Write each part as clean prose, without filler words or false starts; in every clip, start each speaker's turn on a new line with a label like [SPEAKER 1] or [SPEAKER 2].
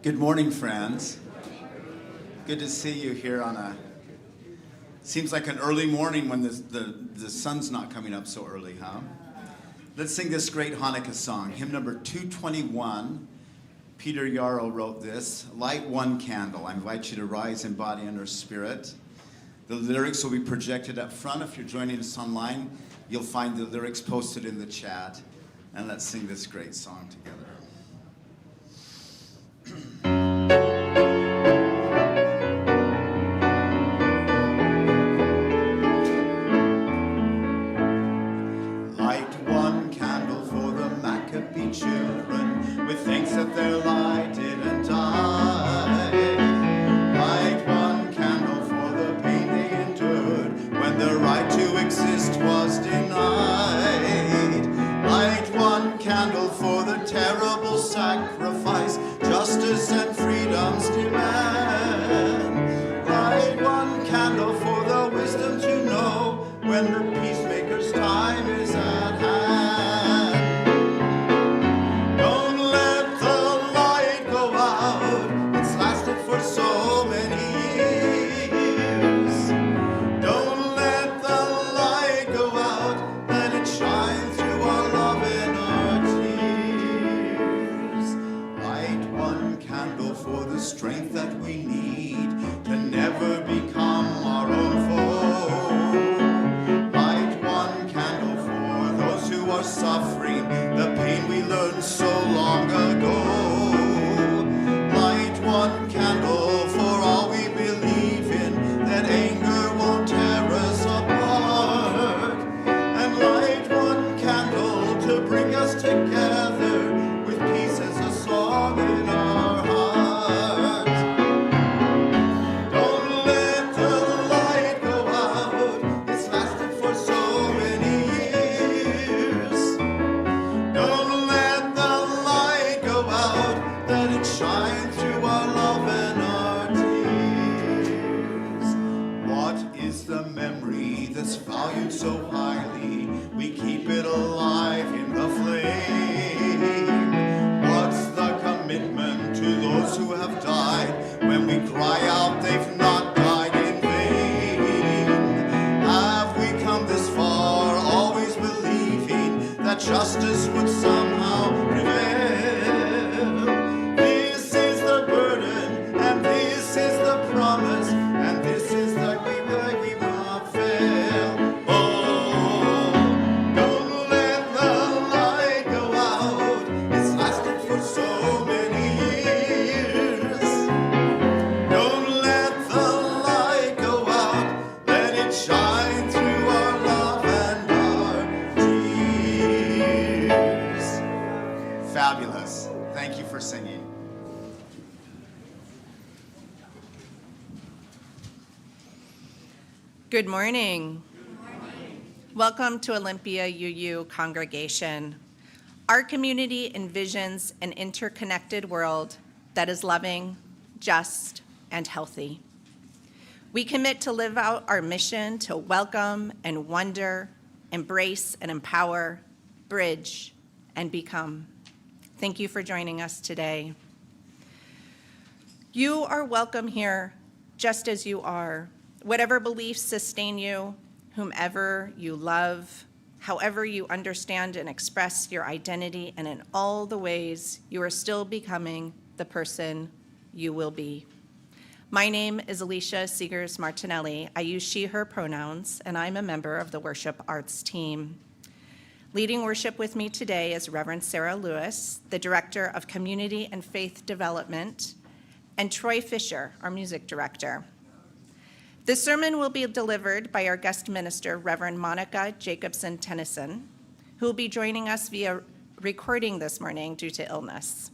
[SPEAKER 1] Good morning, friends. Good to see you here on seems like an early morning when the sun's not coming up so early, huh? Let's sing this great Hanukkah song, hymn number 221. Peter Yarrow wrote this, Light One Candle. I invite you to rise in body and or spirit. The lyrics will be projected up front. If you're joining us online, you'll find the lyrics posted in the chat. And let's sing this great song together. Light one candle for the Maccabee children, with thanks that their light didn't die. Light one candle for the pain they endured when the right to exist was denied. Light one candle for the terrible sacrifice justice and freedom's demand. Light one candle for the wisdom to know when the peacemaker's time is at hand. Don't let the light go out, it's lasted for so many years. Don't let the light go out, let it shine through our love and our tears. Light one candle for the strength that we need to never become our own foe. Light one candle for those who are suffering the pain we learned so long ago. Light one candle for all we believe in, that anger won't tear us apart. And light one candle to bring us together with peace as a song in our heart. Don't let the light go out, it's lasted for so many years. Don't let the light go out, let it shine through our love and our tears. What is the memory that's valued so highly? We keep it alive in the flame. What's the commitment to those who have died when we cry out they've not died in vain? Have we come this far, always believing that justice would somehow prevail? This is the burden, and this is the promise, and this is that we will not fail. Oh, don't let the light go out, it's lasted for so many years. Don't let the light go out, let it shine through our love and our tears. Fabulous. Thank you for singing.
[SPEAKER 2] Good morning. Welcome to Olympia UU congregation. Our community envisions an interconnected world that is loving, just, and healthy. We commit to live out our mission to welcome and wonder, embrace and empower, bridge, and become. Thank you for joining us today. You are welcome here just as you are. Whatever beliefs sustain you, whomever you love, however you understand and express your identity, and in all the ways you are still becoming the person you will be. My name is Alicia Seegers-Martinelli. I use she, her pronouns, and I'm a member of the worship arts team. Leading worship with me today is Reverend Sarah Lewis, the Director of Community and Faith Development, and Troy Fisher, our music director. This sermon will be delivered by our guest minister, Reverend Monica Jacobson-Tennessen, who will be joining us via recording this morning due to illness.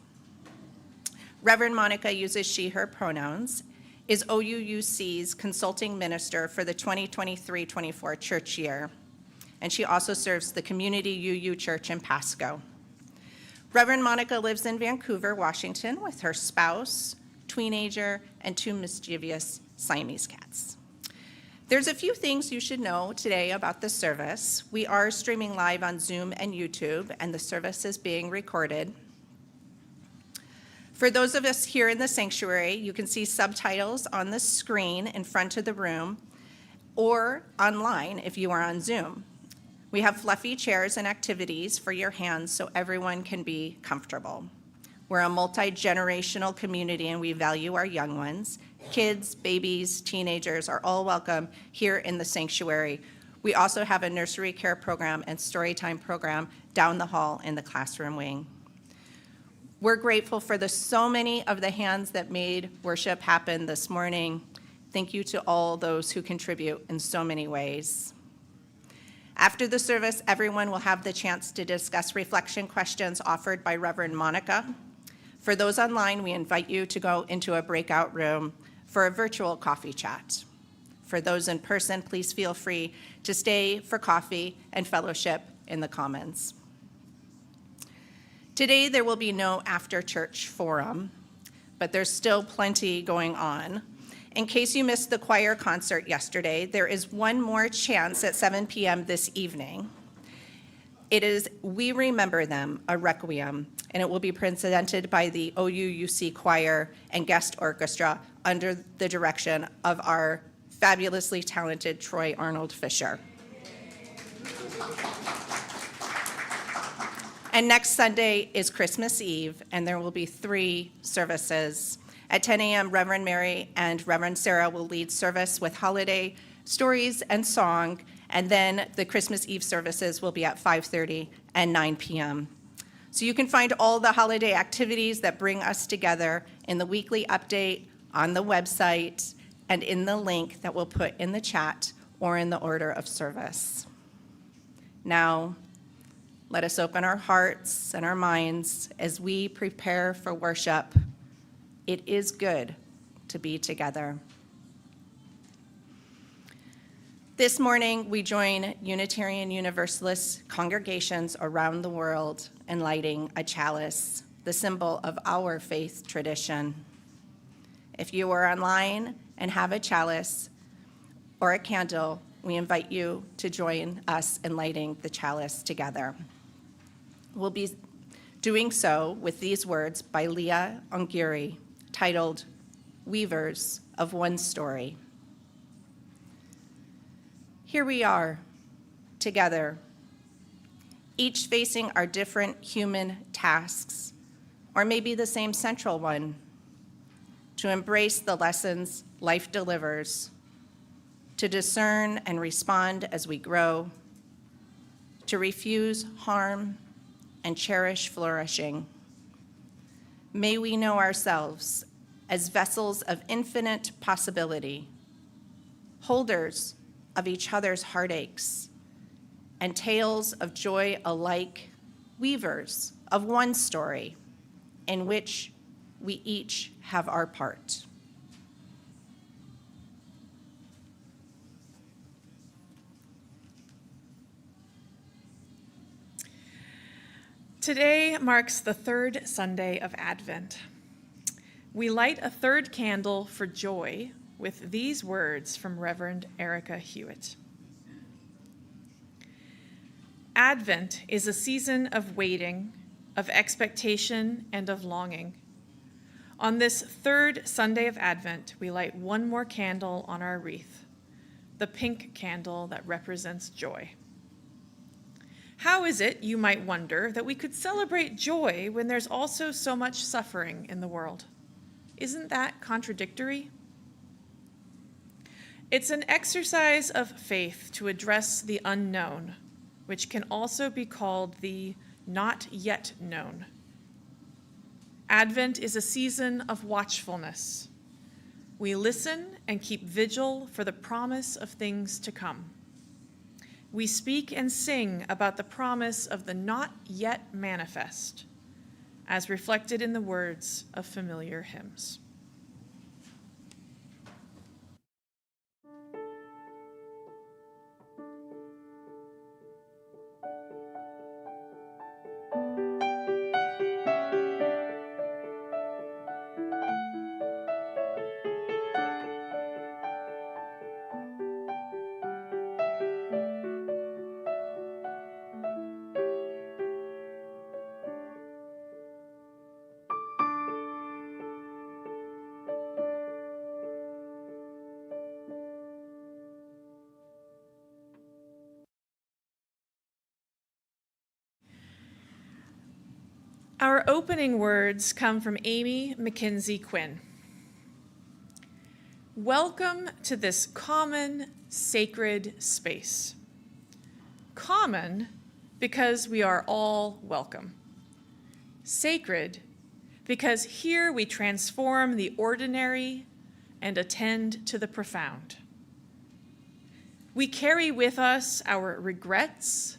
[SPEAKER 2] Reverend Monica uses she, her pronouns, is OUUC's consulting minister for the 2023-24 church year, and she also serves the Community UU Church in Pasco. Reverend Monica lives in Vancouver, Washington, with her spouse, teenager, and 2 mischievous Siamese cats. There's a few things you should know today about the service. We are streaming live on Zoom and YouTube, and the service is being recorded. For those of us here in the sanctuary, you can see subtitles on the screen in front of the room or online if you are on Zoom. We have fluffy chairs and activities for your hands so everyone can be comfortable. We're a multi-generational community and we value our young ones. Kids, babies, teenagers are all welcome here in the sanctuary. We also have a nursery care program and storytime program down the hall in the classroom wing. We're grateful for so many of the hands that made worship happen this morning. Thank you to all those who contribute in so many ways. After the service, everyone will have the chance to discuss reflection questions offered by Reverend Monica. For those online, we invite you to go into a breakout room for a virtual coffee chat. For those in person, please feel free to stay for coffee and fellowship in the Commons. Today, there will be no after-church forum, but there's still plenty going on. In case you missed the choir concert yesterday, there is one more chance at 7 p.m. this evening. It is We Remember Them, a requiem, and it will be presented by the OUUC Choir and Guest Orchestra under the direction of our fabulously talented Troy Arnold Fisher. And next Sunday is Christmas Eve, and there will be 3 services. At 10 a.m., Reverend Mary and Reverend Sarah will lead service with holiday stories and song, and then the Christmas Eve services will be at 5:30 and 9 p.m. So you can find all the holiday activities that bring us together in the weekly update on the website and in the link that we'll put in the chat or in the order of service. Now, let us open our hearts and our minds as we prepare for worship. It is good to be together. This morning, we join Unitarian Universalist congregations around the world in lighting a chalice, the symbol of our faith tradition. If you are online and have a chalice or a candle, we invite you to join us in lighting the chalice together. We'll be doing so with these words by Leah Ongiri, titled Weavers of One Story. Here we are, together, each facing our different human tasks, or maybe the same central one, to embrace the lessons life delivers, to discern and respond as we grow, to refuse harm and cherish flourishing. May we know ourselves as vessels of infinite possibility, holders of each other's heartaches, and tales of joy alike, weavers of one story in which we each have our part.
[SPEAKER 3] Today marks the 3rd Sunday of Advent. We light a 3rd candle for joy with these words from Reverend Erica Hewitt. Advent is a season of waiting, of expectation, and of longing. On this 3rd Sunday of Advent, we light one more candle on our wreath, the pink candle that represents joy. How is it, you might wonder, that we could celebrate joy when there's also so much suffering in the world? Isn't that contradictory? It's an exercise of faith to address the unknown, which can also be called the not yet known. Advent is a season of watchfulness. We listen and keep vigil for the promise of things to come. We speak and sing about the promise of the not yet manifest, as reflected in the words of familiar hymns. Our opening words come from Amy McKinsey Quinn. Welcome to this common, sacred space. Common because we are all welcome. Sacred because here we transform the ordinary and attend to the profound. We carry with us our regrets,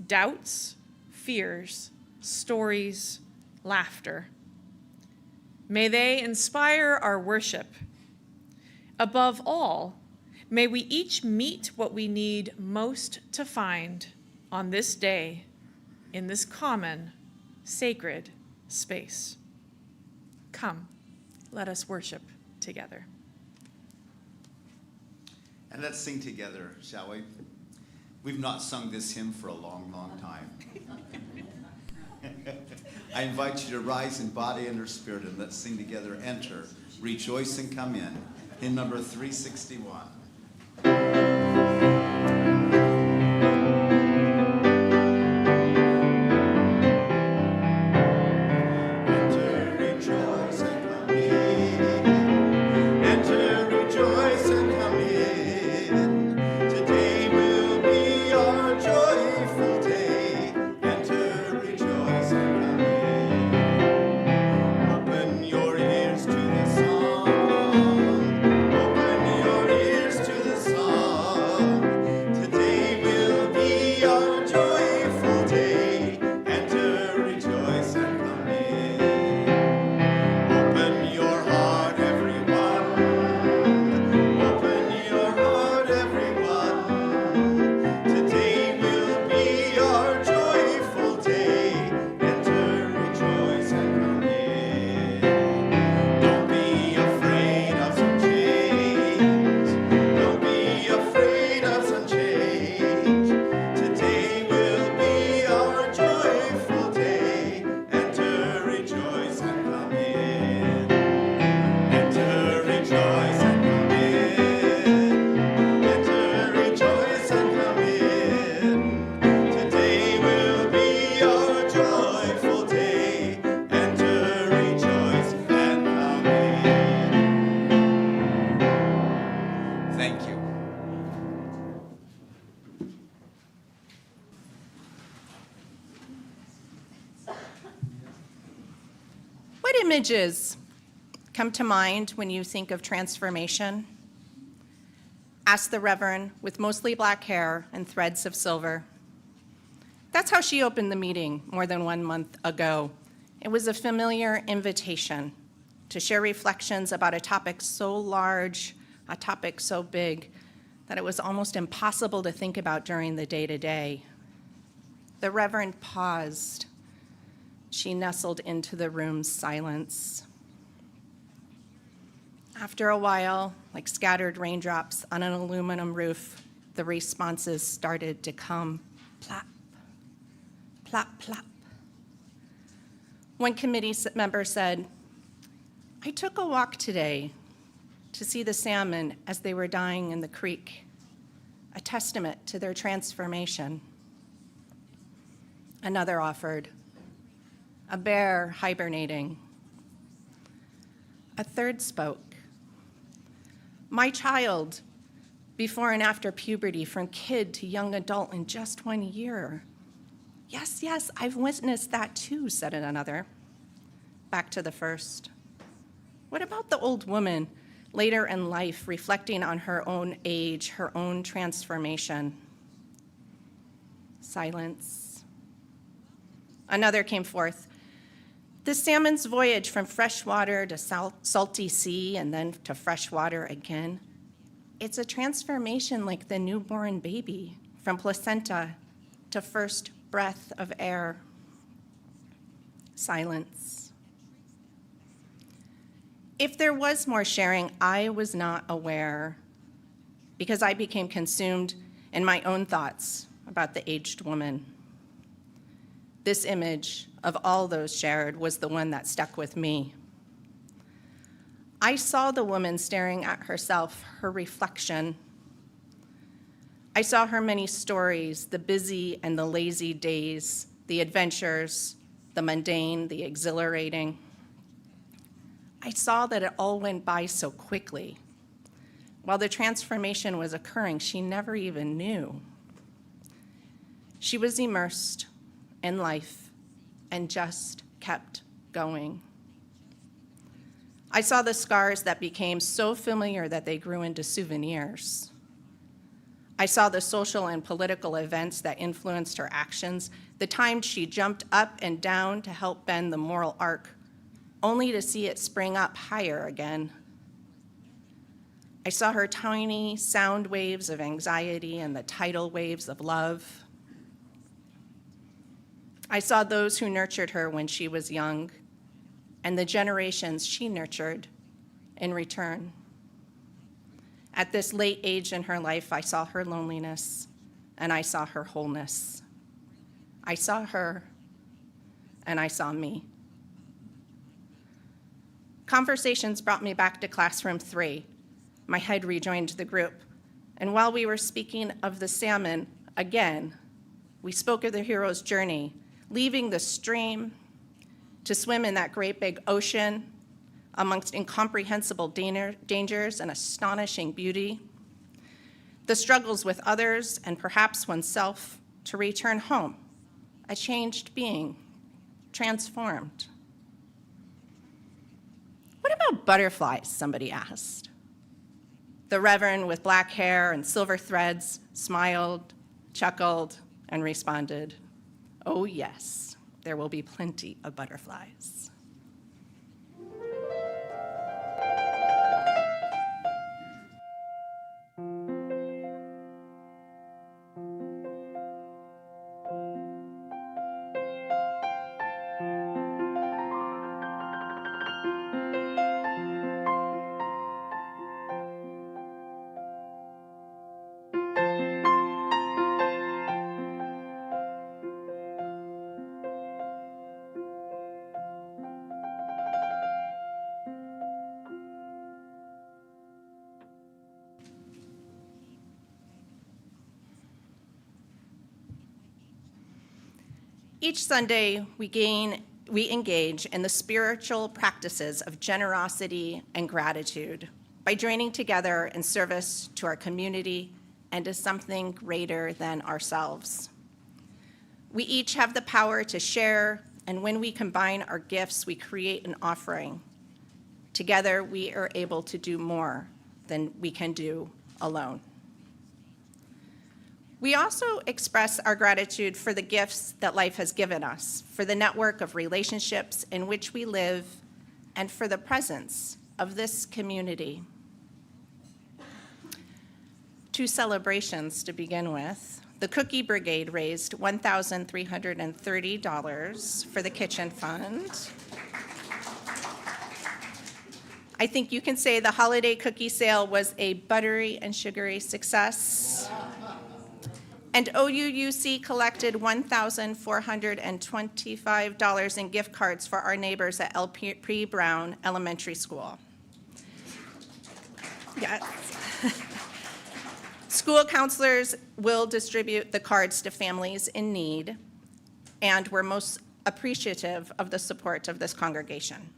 [SPEAKER 3] doubts, fears, stories, laughter. May they inspire our worship. Above all, may we each meet what we need most to find on this day in this common, sacred space. Come, let us worship together.
[SPEAKER 1] And let's sing together, shall we? We've not sung this hymn for a long, long time. I invite you to rise in body and spirit, and let's sing together, Enter, Rejoice and Come In, hymn number 361.
[SPEAKER 2] Images come to mind when you think of transformation? Asked the Reverend with mostly black hair and threads of silver. That's how she opened the meeting more than 1 month ago. It was a familiar invitation to share reflections about a topic so large, a topic so big, that it was almost impossible to think about during the day-to-day. The Reverend paused. She nestled into the room's silence. After a while, like scattered raindrops on an aluminum roof, the responses started to come. Plop, plop, plop. One committee member said, "I took a walk today to see the salmon as they were dying in the creek, a testament to their transformation." Another offered, "A bear hibernating." A third spoke, "My child, before and after puberty, from kid to young adult in just 1 year." Yes, I've witnessed that too," said another. Back to the first. What about the old woman later in life reflecting on her own age, her own transformation? Silence. Another came forth. The salmon's voyage from freshwater to salty sea and then to freshwater again, it's a transformation like the newborn baby, from placenta to first breath of air. Silence. If there was more sharing, I was not aware, because I became consumed in my own thoughts about the aged woman. This image of all those shared was the one that stuck with me. I saw the woman staring at herself, her reflection. I saw her many stories, the busy and the lazy days, the adventures, the mundane, the exhilarating. I saw that it all went by so quickly. While the transformation was occurring, she never even knew. She was immersed in life and just kept going. I saw the scars that became so familiar that they grew into souvenirs. I saw the social and political events that influenced her actions, the times she jumped up and down to help bend the moral arc, only to see it spring up higher again. I saw her tiny sound waves of anxiety and the tidal waves of love. I saw those who nurtured her when she was young and the generations she nurtured in return. At this late age in her life, I saw her loneliness and I saw her wholeness. I saw her and I saw me. Conversations brought me back to classroom 3. My head rejoined the group. And while we were speaking of the salmon, again, we spoke of the hero's journey, leaving the stream to swim in that great big ocean amongst incomprehensible dangers and astonishing beauty, the struggles with others and perhaps oneself to return home, a changed being, transformed. What about butterflies, somebody asked. The Reverend with black hair and silver threads smiled, chuckled, and responded, "Oh yes, there will be plenty of butterflies." Each Sunday, we engage in the spiritual practices of generosity and gratitude by joining together in service to our community and to something greater than ourselves. We each have the power to share, and when we combine our gifts, we create an offering. Together, we are able to do more than we can do alone. We also express our gratitude for the gifts that life has given us, for the network of relationships in which we live, and for the presence of this community. 2 celebrations to begin with. The Cookie Brigade raised $1,330 for the Kitchen Fund. I think you can say the holiday cookie sale was a buttery and sugary success. And OUUC collected $1,425 in gift cards for our neighbors at L.P. Brown Elementary School. Yes. School counselors will distribute the cards to families in need, and we're most appreciative of the support of this congregation.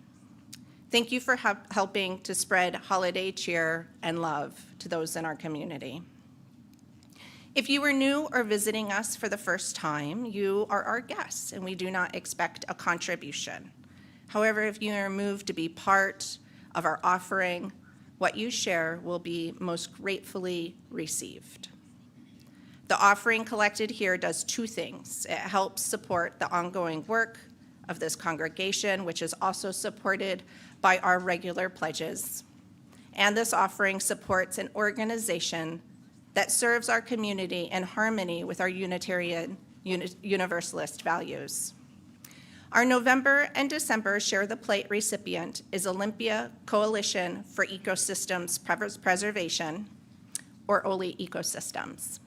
[SPEAKER 2] Thank you for helping to spread holiday cheer and love to those in our community. If you are new or visiting us for the first time, you are our guests, and we do not expect a contribution. However, if you are moved to be part of our offering, what you share will be most gratefully received. The offering collected here does 2 things. It helps support the ongoing work of this congregation, which is also supported by our regular pledges. And this offering supports an organization that serves our community in harmony with our Unitarian Universalist values. Our November and December Share the Plate recipient is Olympia Coalition for Ecosystems Preservation, or OLE Ecosystems.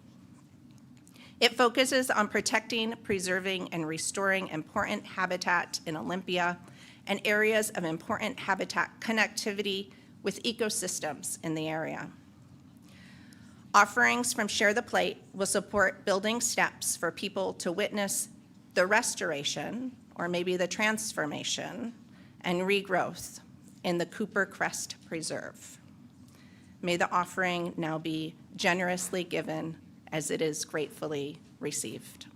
[SPEAKER 2] It focuses on protecting, preserving, and restoring important habitat in Olympia and areas of important habitat connectivity with ecosystems in the area. Offerings from Share the Plate will support building steps for people to witness the restoration or maybe the transformation and regrowth in the Cooper Crest Preserve. May the offering now be generously given as it is gratefully received.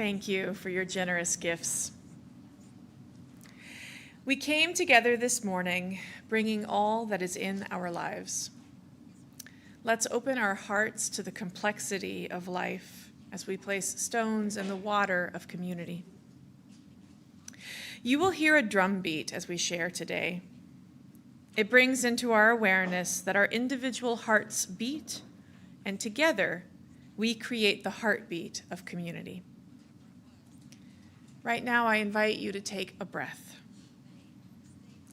[SPEAKER 3] Thank you for your generous gifts. We came together this morning bringing all that is in our lives. Let's open our hearts to the complexity of life as we place stones in the water of community. You will hear a drum beat as we share today. It brings into our awareness that our individual hearts beat, and together we create the heartbeat of community. Right now, I invite you to take a breath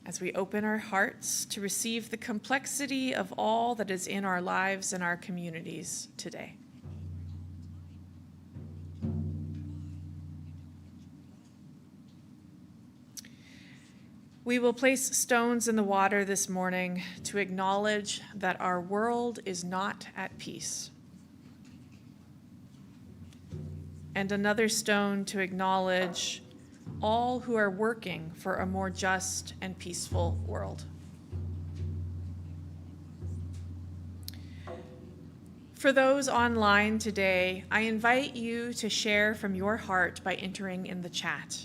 [SPEAKER 3] as we open our hearts to receive the complexity of all that is in our lives and our communities today. We will place stones in the water this morning to acknowledge that our world is not at peace. And another stone to acknowledge all who are working for a more just and peaceful world. For those online today, I invite you to share from your heart by entering in the chat.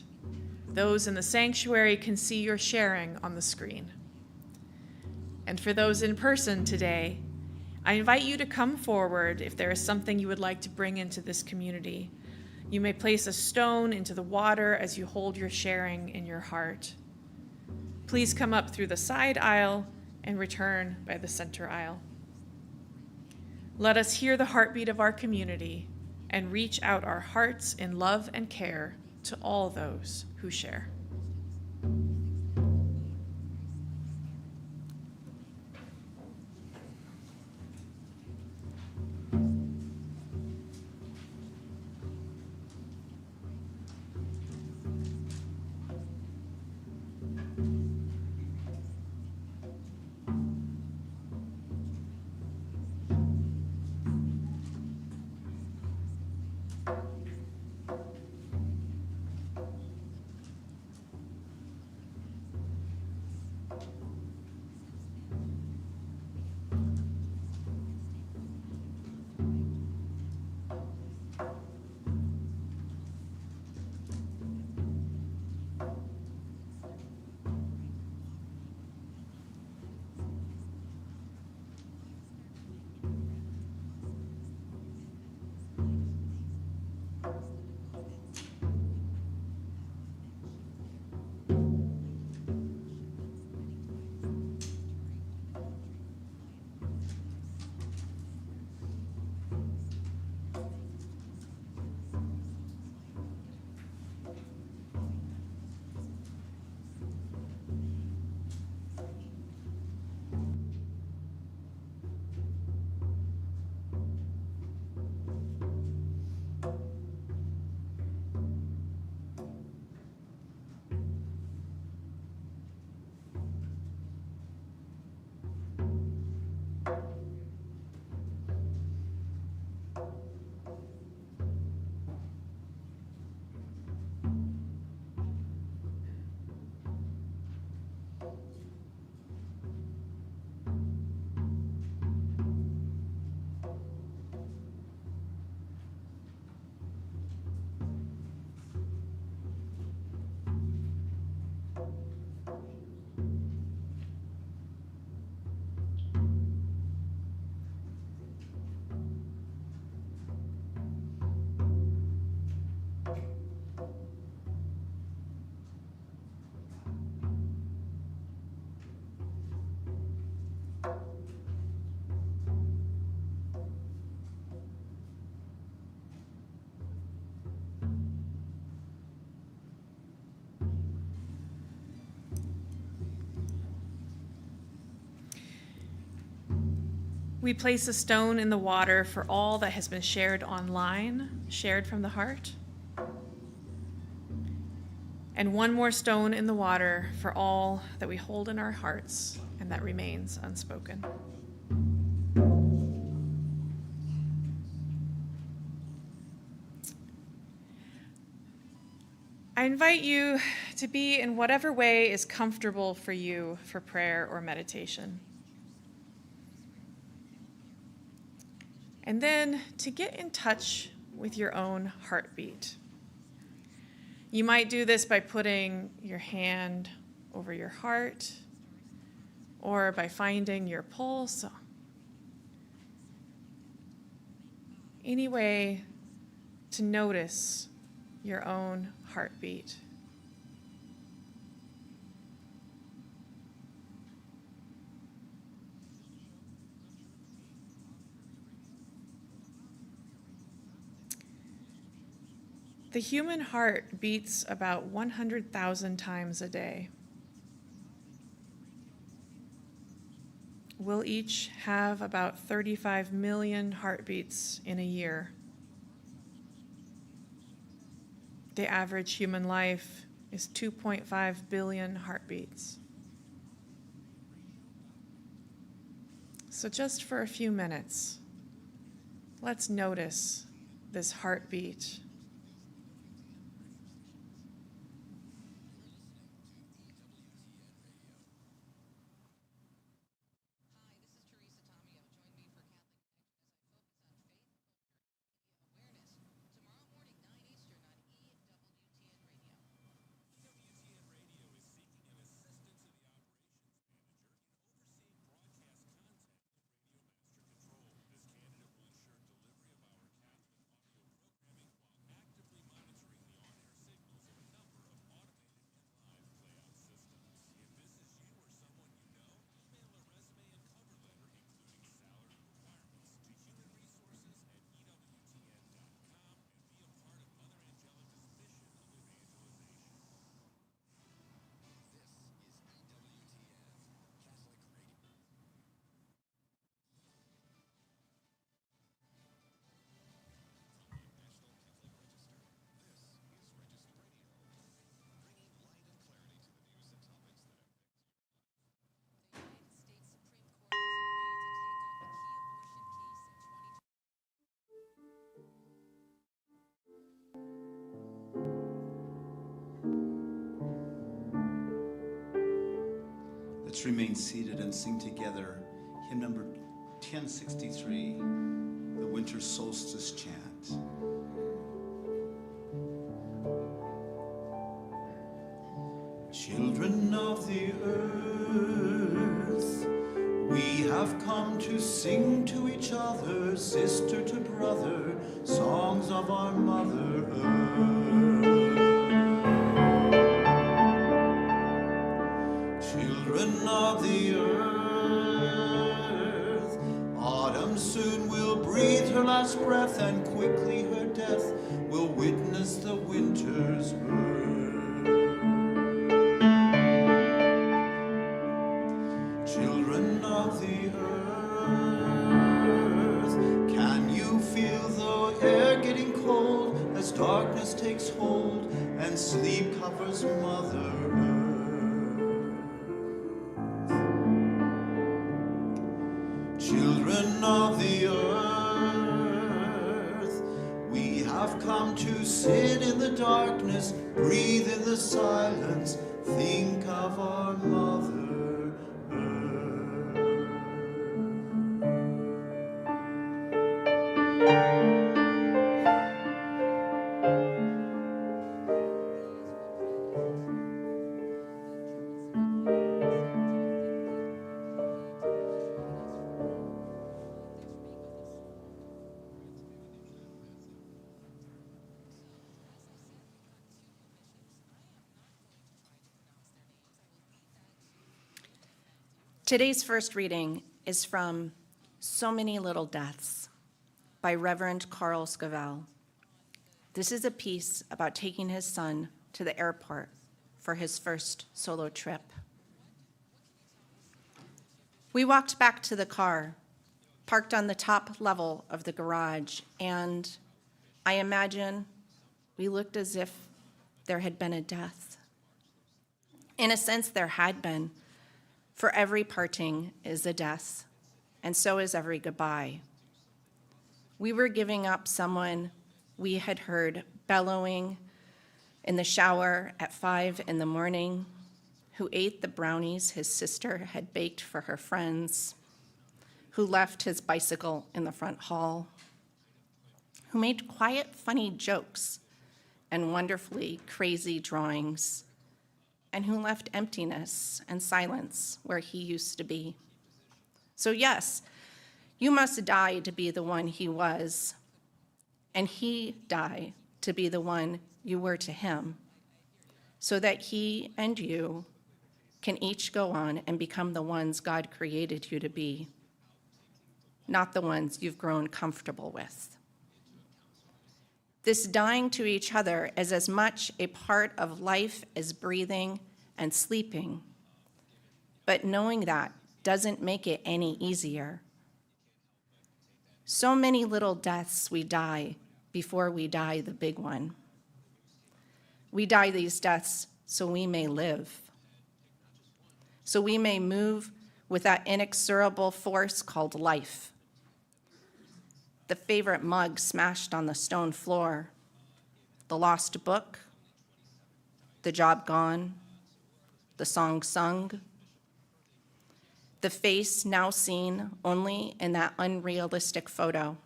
[SPEAKER 3] Those in the sanctuary can see your sharing on the screen. And for those in person today, I invite you to come forward if there is something you would like to bring into this community. You may place a stone into the water as you hold your sharing in your heart. Please come up through the side aisle and return by the center aisle. Let us hear the heartbeat of our community and reach out our hearts in love and care to all those who share. We place a stone in the water for all that has been shared online, shared from the heart. And one more stone in the water for all that we hold in our hearts and that remains unspoken. I invite you to be in whatever way is comfortable for you for prayer or meditation. And then to get in touch with your own heartbeat. You might do this by putting your hand over your heart or by finding your pulse. Any way to notice your own heartbeat. The human heart beats about 100,000 times a day. We'll each have about 35 million heartbeats in a year. The average human life is 2.5 billion heartbeats. So just for a few minutes, let's notice this heartbeat.
[SPEAKER 1] Let's remain seated and sing together hymn number 1063, the Winter Solstice Chant. Children of the earth, we have come to sing to each other, sister to brother, songs of our Mother Earth. Children of the earth, autumn soon will breathe her last breath, and quickly her death will witness the winter's birth. Children of the earth, can you feel the air getting cold as darkness takes hold and sleep covers Mother Earth? Children of the earth, we have come to sit in the darkness, breathe in the silence, think of our Mother Earth.
[SPEAKER 2] Today's first reading is from So Many Little Deaths by Reverend Carl Scavell. This is a piece about taking his son to the airport for his first solo trip. We walked back to the car, parked on the top level of the garage, and I imagine we looked as if there had been a death. In a sense, there had been. For every parting is a death, and so is every goodbye. We were giving up someone we had heard bellowing in the shower at 5 a.m, who ate the brownies his sister had baked for her friends, who left his bicycle in the front hall, who made quiet, funny jokes and wonderfully crazy drawings, and who left emptiness and silence where he used to be. So yes, you must die to be the one he was, and he die to be the one you were to him, so that he and you can each go on and become the ones God created you to be, not the ones you've grown comfortable with. This dying to each other is as much a part of life as breathing and sleeping, but knowing that doesn't make it any easier. So many little deaths we die before we die the big one. We die these deaths so we may live, so we may move with that inexorable force called life. The favorite mug smashed on the stone floor, the lost book, the job gone, the song sung, the face now seen only in that unrealistic photo.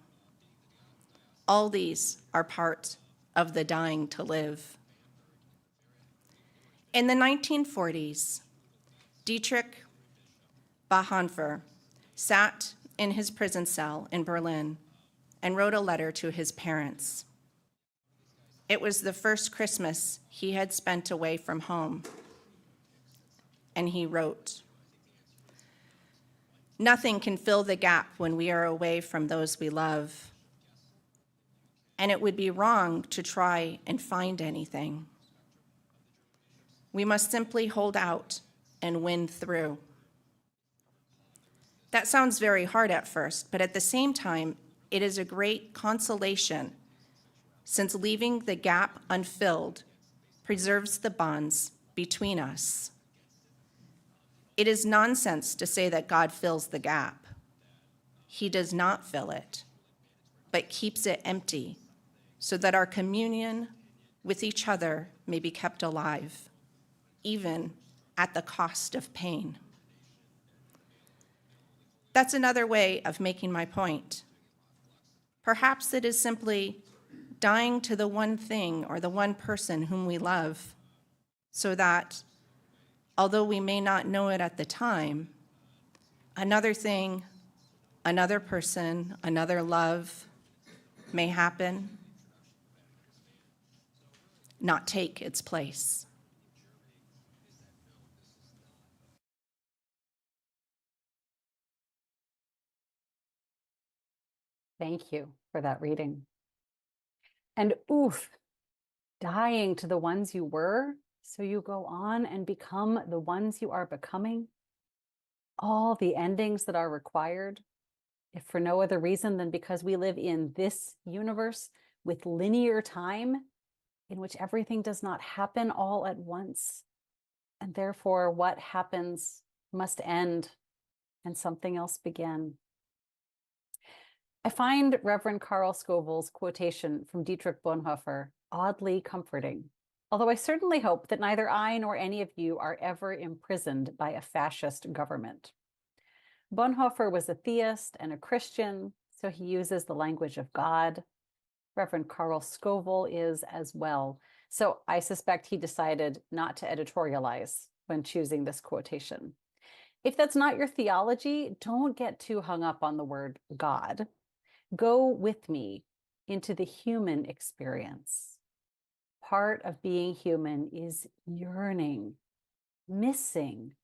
[SPEAKER 2] All these are part of the dying to live. In the 1940s, Dietrich Bonhoeffer sat in his prison cell in Berlin and wrote a letter to his parents. It was the first Christmas he had spent away from home. And he wrote, "Nothing can fill the gap when we are away from those we love. And it would be wrong to try and find anything. We must simply hold out and win through." That sounds very hard at first, but at the same time, it is a great consolation, since leaving the gap unfilled preserves the bonds between us. It is nonsense to say that God fills the gap. He does not fill it, but keeps it empty so that our communion with each other may be kept alive, even at the cost of pain. That's another way of making my point. Perhaps it is simply dying to the one thing or the one person whom we love, so that, although we may not know it at the time, another thing, another person, another love may happen, not take its place.
[SPEAKER 4] Thank you for that reading. And oof, dying to the ones you were, so you go on and become the ones you are becoming. All the endings that are required, if for no other reason than because we live in this universe with linear time in which everything does not happen all at once. And therefore, what happens must end and something else begin. I find Reverend Carl Scoville's quotation from Dietrich Bonhoeffer oddly comforting, although I certainly hope that neither I nor any of you are ever imprisoned by a fascist government. Bonhoeffer was a theist and a Christian, so he uses the language of God. Reverend Carl Scoville is as well, so I suspect he decided not to editorialize when choosing this quotation. If that's not your theology, don't get too hung up on the word God. Go with me into the human experience. Part of being human is yearning, missing,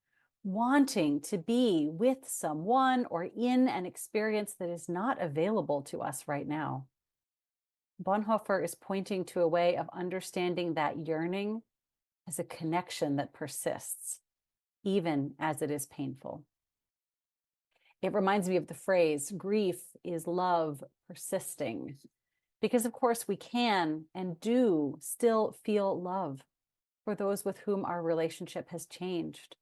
[SPEAKER 4] wanting to be with someone or in an experience that is not available to us right now. Bonhoeffer is pointing to a way of understanding that yearning as a connection that persists, even as it is painful. It reminds me of the phrase, grief is love persisting, because of course we can and do still feel love for those with whom our relationship has changed,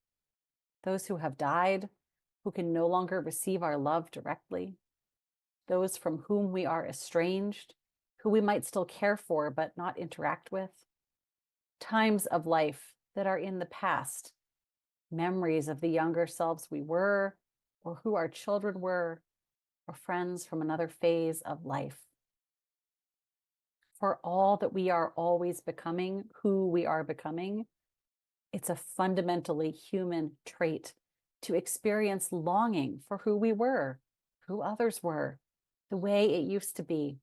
[SPEAKER 4] those who have died, who can no longer receive our love directly, those from whom we are estranged, who we might still care for but not interact with, times of life that are in the past, memories of the younger selves we were, or who our children were, or friends from another phase of life. For all that we are always becoming who we are becoming, it's a fundamentally human trait to experience longing for who we were, who others were, the way it used to be.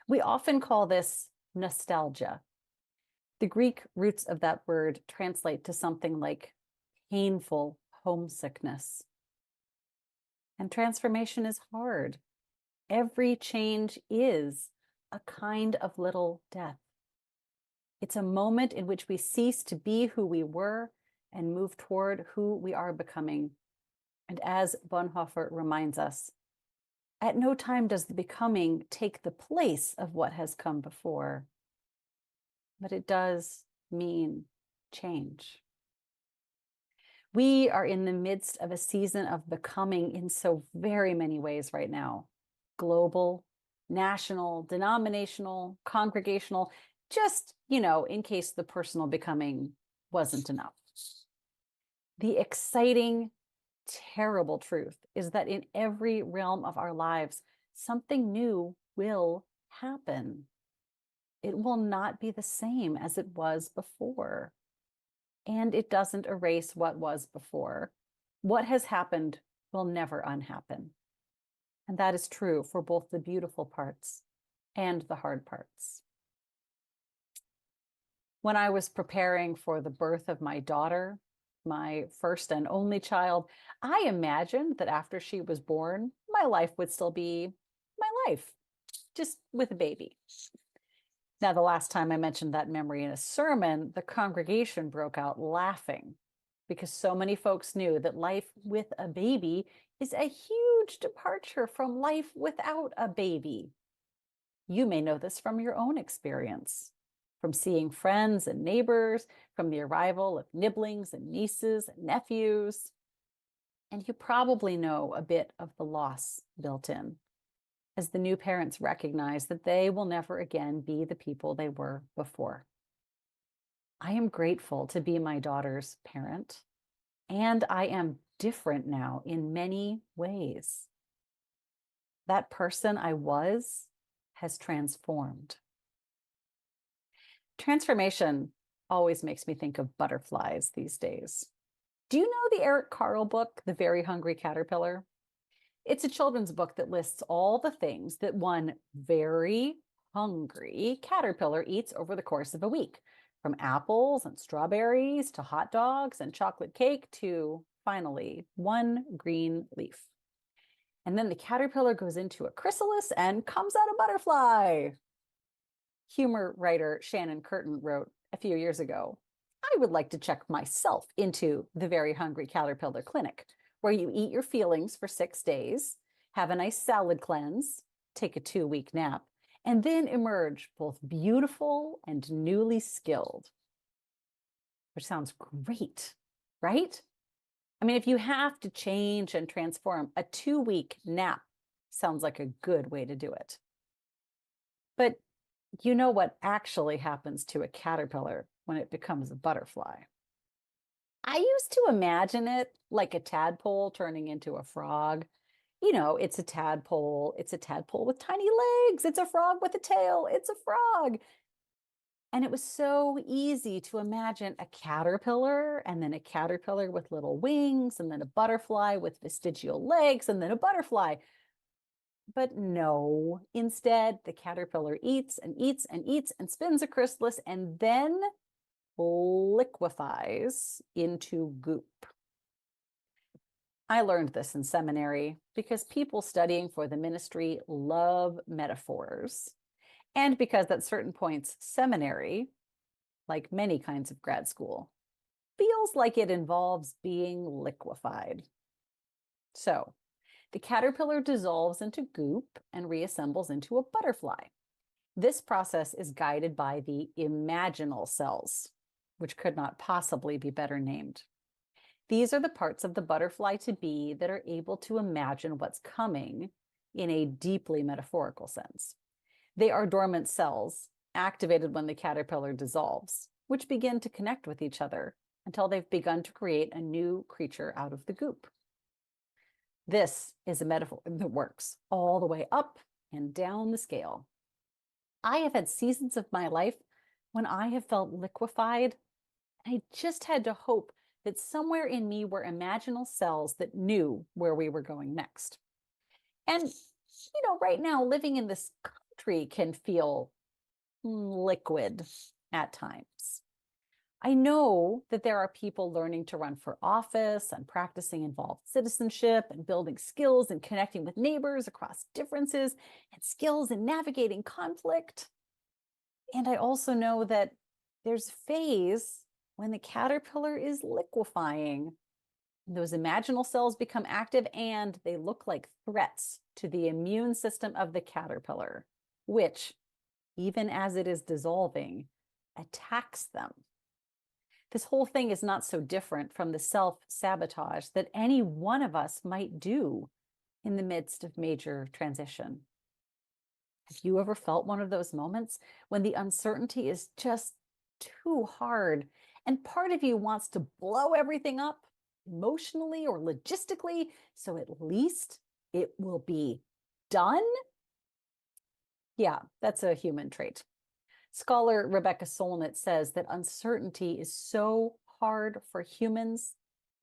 [SPEAKER 4] We often call this nostalgia. The Greek roots of that word translate to something like painful homesickness. And transformation is hard. Every change is a kind of little death. It's a moment in which we cease to be who we were and move toward who we are becoming. And as Bonhoeffer reminds us, at no time does the becoming take the place of what has come before, but it does mean change. We are in the midst of a season of becoming in so very many ways right now. Global, national, denominational, congregational, just, in case the personal becoming wasn't enough. The exciting, terrible truth is that in every realm of our lives, something new will happen. It will not be the same as it was before. And it doesn't erase what was before. What has happened will never unhappen. And that is true for both the beautiful parts and the hard parts. When I was preparing for the birth of my daughter, my first and only child, I imagined that after she was born, my life would still be my life, just with a baby. Now, the last time I mentioned that memory in a sermon, the congregation broke out laughing because so many folks knew that life with a baby is a huge departure from life without a baby. You may know this from your own experience, from seeing friends and neighbors, from the arrival of nibblings and nieces and nephews. And you probably know a bit of the loss built in, as the new parents recognize that they will never again be the people they were before. I am grateful to be my daughter's parent, and I am different now in many ways. That person I was has transformed. Transformation always makes me think of butterflies these days. Do you know the Eric Carle book, The Very Hungry Caterpillar? It's a children's book that lists all the things that one very hungry caterpillar eats over the course of a week, from apples and strawberries to hot dogs and chocolate cake to, finally, one green leaf. And then the caterpillar goes into a chrysalis and comes out a butterfly. Humor writer Shannon Curtin wrote a few years ago, I would like to check myself into the Very Hungry Caterpillar Clinic, where you eat your feelings for 6 days, have a nice salad cleanse, take a 2-week nap, and then emerge both beautiful and newly skilled. Which sounds great, right? I mean, if you have to change and transform, a 2-week nap sounds like a good way to do it. But you know what actually happens to a caterpillar when it becomes a butterfly? I used to imagine it like a tadpole turning into a frog. It's a tadpole. It's a tadpole with tiny legs. It's a frog with a tail. It's a frog. And it was so easy to imagine a caterpillar and then a caterpillar with little wings and then a butterfly with vestigial legs and then a butterfly. But no, instead, the caterpillar eats and eats and eats and spins a chrysalis and then liquefies into goop. I learned this in seminary because people studying for the ministry love metaphors, and because at certain points, seminary, like many kinds of grad school, feels like it involves being liquefied. So, the caterpillar dissolves into goop and reassembles into a butterfly. This process is guided by the imaginal cells, which could not possibly be better named. These are the parts of the butterfly to be that are able to imagine what's coming in a deeply metaphorical sense. They are dormant cells activated when the caterpillar dissolves, which begin to connect with each other until they've begun to create a new creature out of the goop. This is a metaphor that works all the way up and down the scale. I have had seasons of my life when I have felt liquefied, and I just had to hope that somewhere in me were imaginal cells that knew where we were going next. And, right now, living in this country can feel liquid at times. I know that there are people learning to run for office and practicing involved citizenship and building skills and connecting with neighbors across differences and skills in navigating conflict. And I also know that there's a phase when the caterpillar is liquefying. Those imaginal cells become active and they look like threats to the immune system of the caterpillar, which, even as it is dissolving, attacks them. This whole thing is not so different from the self-sabotage that any one of us might do in the midst of major transition. Have you ever felt one of those moments when the uncertainty is just too hard and part of you wants to blow everything up emotionally or logistically so at least it will be done? Yeah, that's a human trait. Scholar Rebecca Solnit says that uncertainty is so hard for humans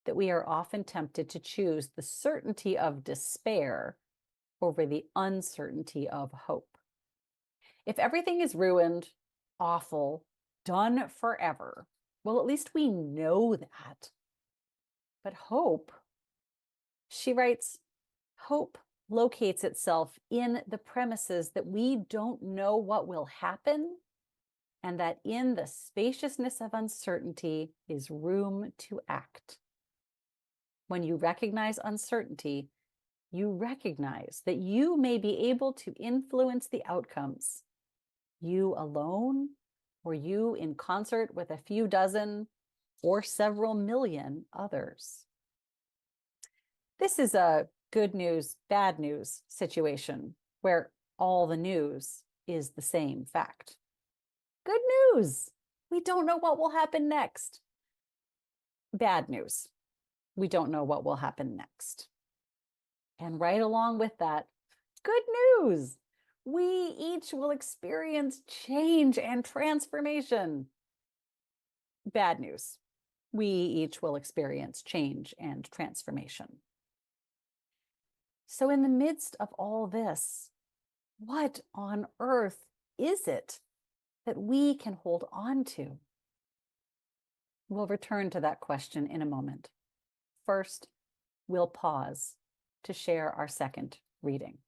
[SPEAKER 4] that we are often tempted to choose the certainty of despair over the uncertainty of hope. If everything is ruined, awful, done forever, well, at least we know that. But hope, she writes, hope locates itself in the premises that we don't know what will happen, and that in the spaciousness of uncertainty is room to act. When you recognize uncertainty, you recognize that you may be able to influence the outcomes. You alone, or you in concert with a few dozen or several million others. This is a good news, bad news situation where all the news is the same fact. Good news, we don't know what will happen next. Bad news, we don't know what will happen next. And right along with that, good news, we each will experience change and transformation. Bad news, we each will experience change and transformation. So in the midst of all this, what on earth is it that we can hold on to? We'll return to that question in a moment. First, we'll pause to share our second reading.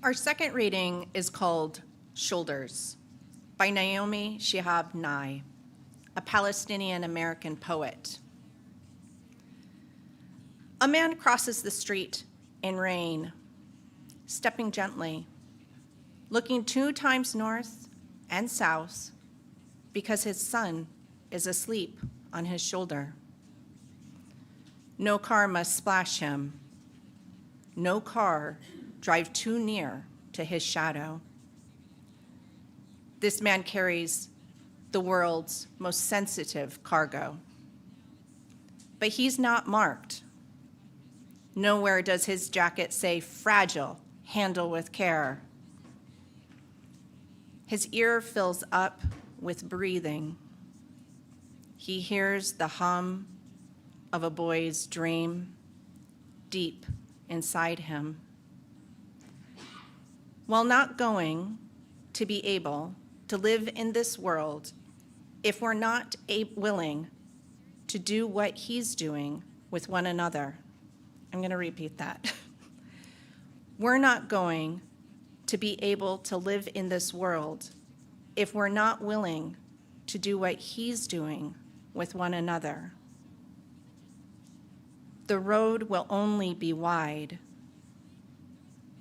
[SPEAKER 2] Our second reading is called Shoulders by Naomi Shihab Nye, a Palestinian-American poet. A man crosses the street in rain, stepping gently, looking 2 times north and south because his son is asleep on his shoulder. No car must splash him. No car drive too near to his shadow. This man carries the world's most sensitive cargo. But he's not marked. Nowhere does his jacket say fragile, handle with care. His ear fills up with breathing. He hears the hum of a boy's dream deep inside him. While not going to be able to live in this world if we're not willing to do what he's doing with one another. I'm going to repeat that. We're not going to be able to live in this world if we're not willing to do what he's doing with one another. The road will only be wide.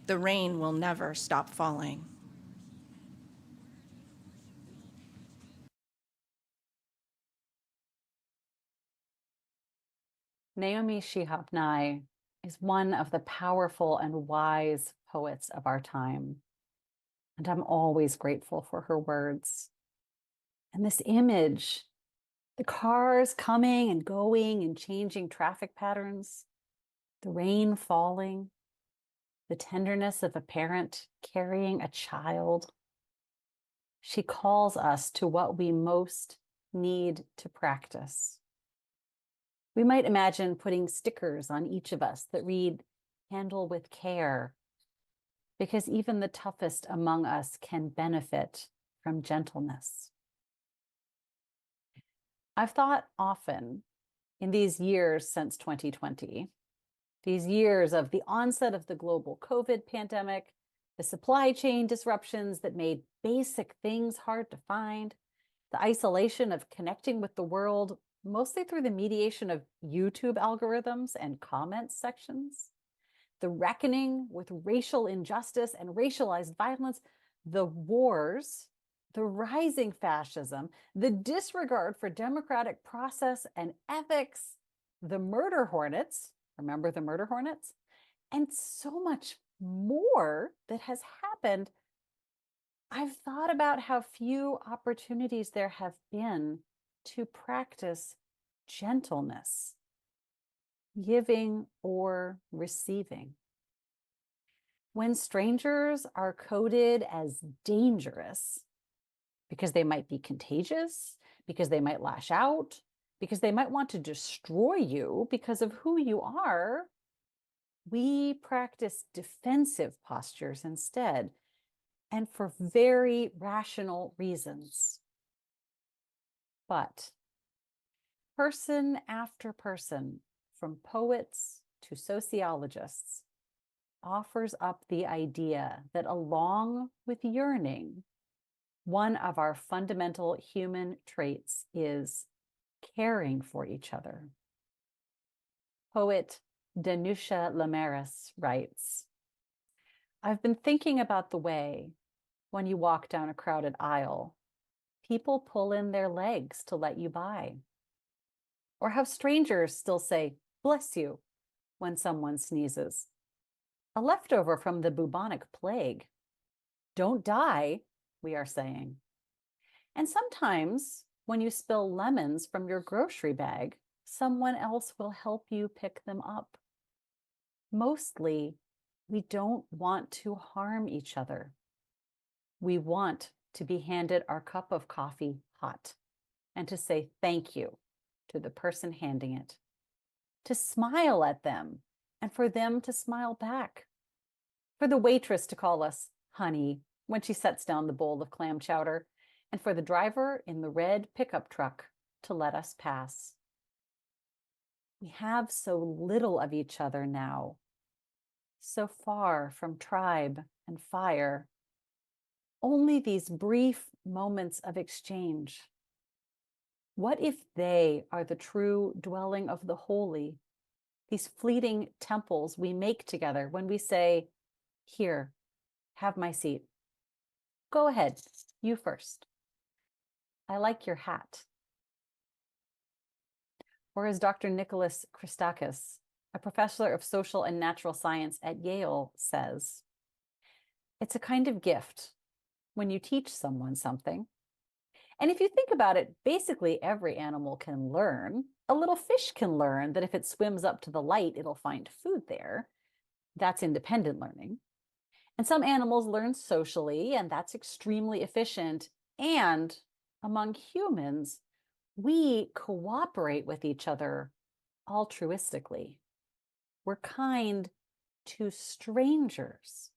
[SPEAKER 2] The rain will never stop falling.
[SPEAKER 4] Naomi Shihab Nye is one of the powerful and wise poets of our time, and I'm always grateful for her words. And this image, the cars coming and going and changing traffic patterns, the rain falling, the tenderness of a parent carrying a child. She calls us to what we most need to practice. We might imagine putting stickers on each of us that read, "Handle with care," because even the toughest among us can benefit from gentleness. I've thought often in these years since 2020, these years of the onset of the global COVID pandemic, the supply chain disruptions that made basic things hard to find, the isolation of connecting with the world mostly through the mediation of YouTube algorithms and comment sections, the reckoning with racial injustice and racialized violence, the wars, the rising fascism, the disregard for democratic process and ethics, the murder hornets, remember the murder hornets, and so much more that has happened. I've thought about how few opportunities there have been to practice gentleness, giving or receiving. When strangers are coded as dangerous because they might be contagious, because they might lash out, because they might want to destroy you because of who you are, we practice defensive postures instead, and for very rational reasons. But person after person, from poets to sociologists, offers up the idea that along with yearning, one of our fundamental human traits is caring for each other. Poet Danusha Lamaris writes, "I've been thinking about the way, when you walk down a crowded aisle, people pull in their legs to let you by. Or how strangers still say, 'Bless you,' when someone sneezes. A leftover from the bubonic plague. Don't die, we are saying. And sometimes when you spill lemons from your grocery bag, someone else will help you pick them up. Mostly, we don't want to harm each other. We want to be handed our cup of coffee hot and to say thank you to the person handing it, to smile at them and for them to smile back, for the waitress to call us honey when she sets down the bowl of clam chowder, and for the driver in the red pickup truck to let us pass. We have so little of each other now, so far from tribe and fire, only these brief moments of exchange. What if they are the true dwelling of the holy, these fleeting temples we make together when we say, 'Here, have my seat. Go ahead, you first. I like your hat. Or as Dr. Nicholas Christakis, a professor of social and natural science at Yale, says, it's a kind of gift when you teach someone something. And if you think about it, basically every animal can learn. A little fish can learn that if it swims up to the light, it'll find food there. That's independent learning. And some animals learn socially, and that's extremely efficient. And among humans, we cooperate with each other altruistically. We're kind to strangers,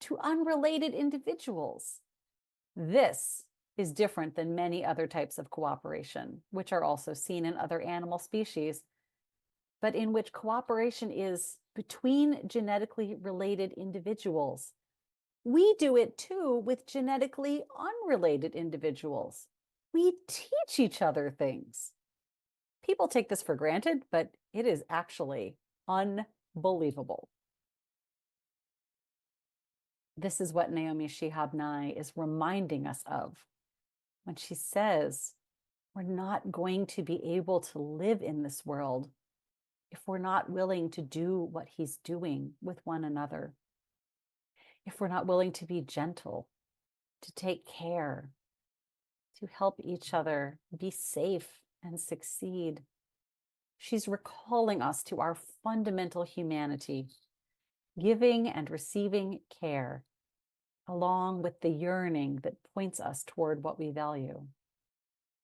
[SPEAKER 4] to unrelated individuals. This is different than many other types of cooperation, which are also seen in other animal species, but in which cooperation is between genetically related individuals. We do it too with genetically unrelated individuals. We teach each other things. People take this for granted, but it is actually unbelievable. This is what Naomi Shihab Nye is reminding us of when she says, we're not going to be able to live in this world if we're not willing to do what he's doing with one another. If we're not willing to be gentle, to take care, to help each other be safe and succeed. She's recalling us to our fundamental humanity, giving and receiving care, along with the yearning that points us toward what we value,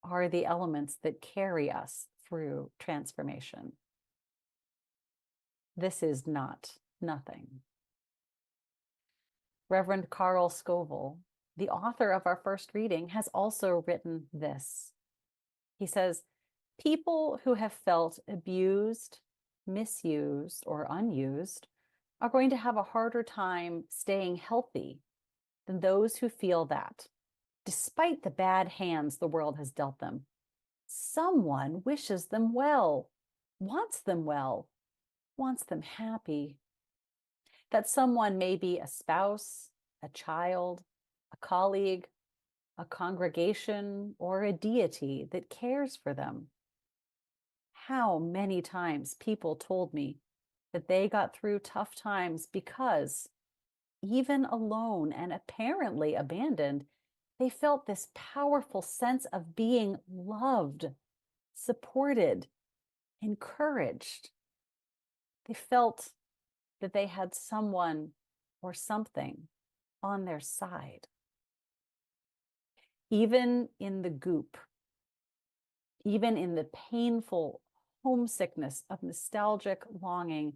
[SPEAKER 4] are the elements that carry us through transformation. This is not nothing. Reverend Carl Scoville, the author of our first reading, has also written this. He says, people who have felt abused, misused, or unused are going to have a harder time staying healthy than those who feel that, despite the bad hands the world has dealt them, someone wishes them well, wants them happy. That someone may be a spouse, a child, a colleague, a congregation, or a deity that cares for them. How many times people told me that they got through tough times because, even alone and apparently abandoned, they felt this powerful sense of being loved, supported, encouraged. They felt that they had someone or something on their side. Even in the goop, even in the painful homesickness of nostalgic longing,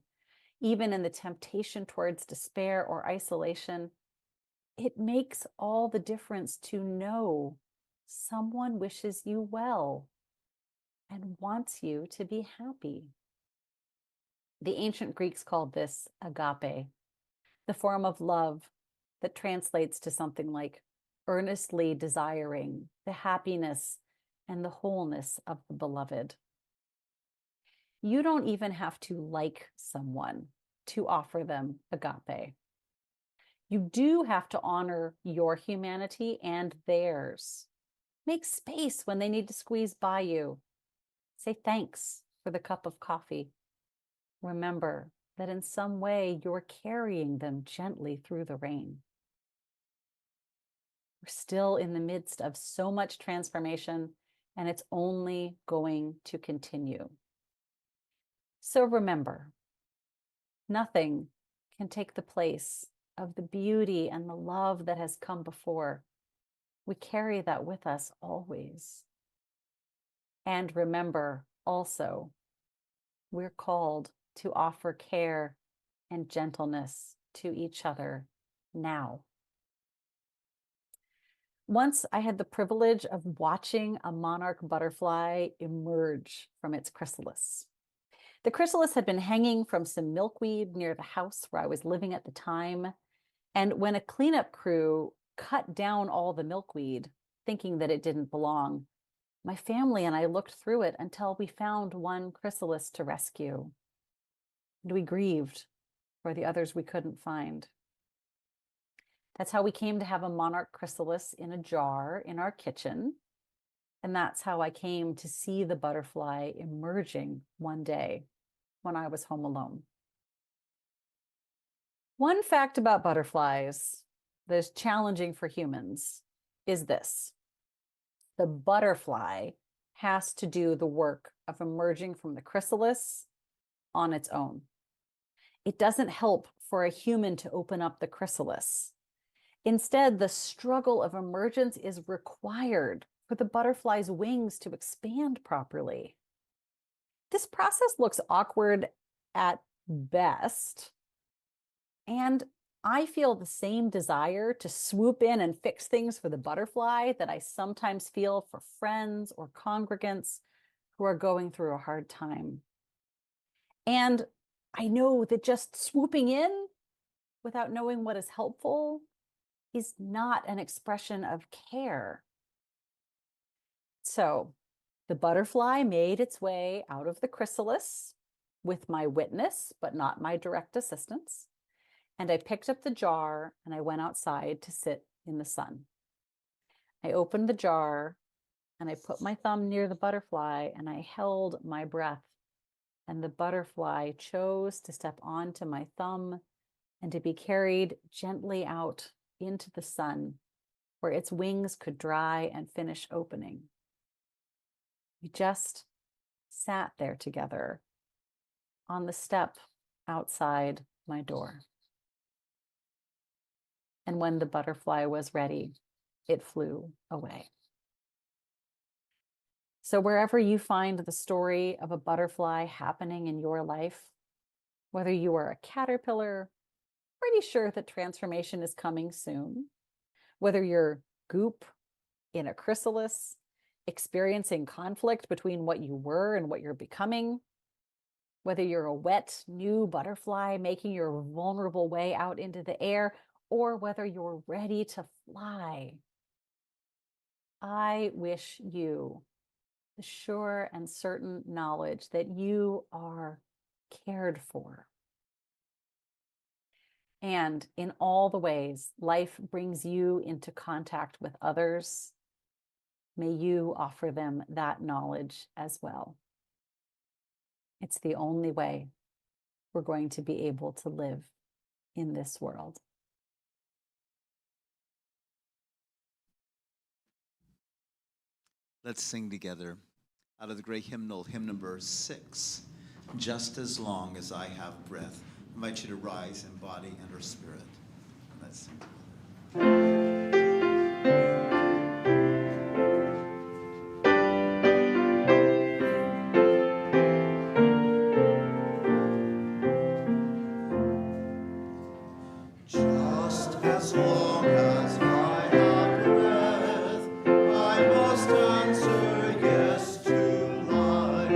[SPEAKER 4] even in the temptation towards despair or isolation, it makes all the difference to know someone wishes you well and wants you to be happy. The ancient Greeks called this agape, the form of love that translates to something like earnestly desiring the happiness and the wholeness of the beloved. You don't even have to like someone to offer them agape. You do have to honor your humanity and theirs. Make space when they need to squeeze by you. Say thanks for the cup of coffee. Remember that in some way you're carrying them gently through the rain. We're still in the midst of so much transformation, and it's only going to continue. So remember, nothing can take the place of the beauty and the love that has come before. We carry that with us always. And remember also, we're called to offer care and gentleness to each other now. Once I had the privilege of watching a monarch butterfly emerge from its chrysalis. The chrysalis had been hanging from some milkweed near the house where I was living at the time. And when a cleanup crew cut down all the milkweed, thinking that it didn't belong, my family and I looked through it until we found one chrysalis to rescue. And we grieved for the others we couldn't find. That's how we came to have a monarch chrysalis in a jar in our kitchen. And that's how I came to see the butterfly emerging one day when I was home alone. One fact about butterflies that is challenging for humans is this: the butterfly has to do the work of emerging from the chrysalis on its own. It doesn't help for a human to open up the chrysalis. Instead, the struggle of emergence is required for the butterfly's wings to expand properly. This process looks awkward at best, and I feel the same desire to swoop in and fix things for the butterfly that I sometimes feel for friends or congregants who are going through a hard time. And I know that just swooping in without knowing what is helpful is not an expression of care. So the butterfly made its way out of the chrysalis with my witness, but not my direct assistance. And I picked up the jar and I went outside to sit in the sun. I opened the jar and I put my thumb near the butterfly and I held my breath. And the butterfly chose to step onto my thumb and to be carried gently out into the sun where its wings could dry and finish opening. We just sat there together on the step outside my door. And when the butterfly was ready, it flew away. So wherever you find the story of a butterfly happening in your life, whether you are a caterpillar, pretty sure that transformation is coming soon, whether you're goop in a chrysalis, experiencing conflict between what you were and what you're becoming, whether you're a wet, new butterfly making your vulnerable way out into the air, or whether you're ready to fly, I wish you the sure and certain knowledge that you are cared for. And in all the ways life brings you into contact with others, may you offer them that knowledge as well. It's the only way we're going to be able to live in this world.
[SPEAKER 1] Let's sing together out of the great hymnal, hymn number 6, Just as Long as I Have Breath. I invite you to rise in body and or spirit. Let's sing together. Just as long as I have breath, I must answer yes to life.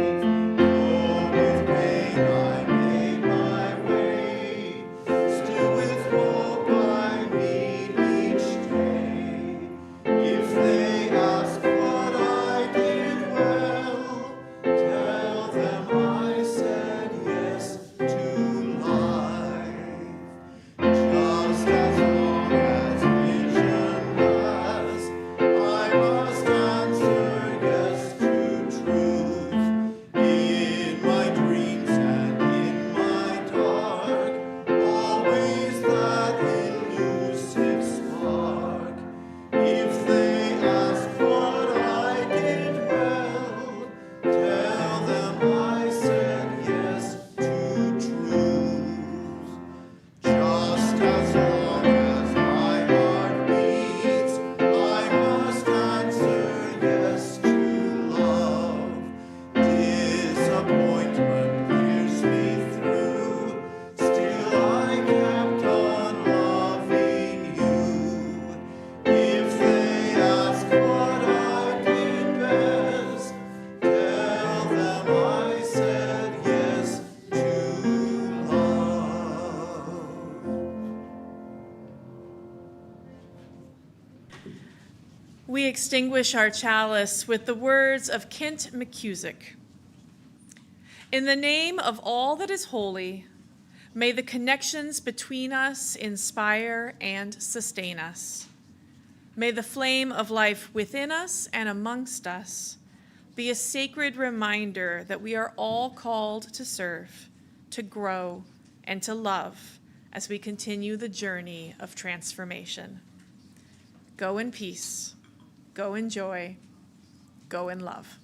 [SPEAKER 1] Though with pain I made my way, still with hope I meet each day. If they ask what I did well, tell them I said yes to life. Just as long as vision lasts, I must answer yes to truth. In my dreams and in my dark, always that elusive spark. If they ask what I did well, tell them I said yes to truth. Just as long as my heart beats, I must answer yes to love. Disappointment pierced me through, still I kept on loving you. If they ask what I did best, tell them I said yes to love.
[SPEAKER 3] We extinguish our chalice with the words of Kent McCusick. In the name of all that is holy, may the connections between us inspire and sustain us. May the flame of life within us and amongst us be a sacred reminder that we are all called to serve, to grow, and to love as we continue the journey of transformation. Go in peace, go in joy, go in love.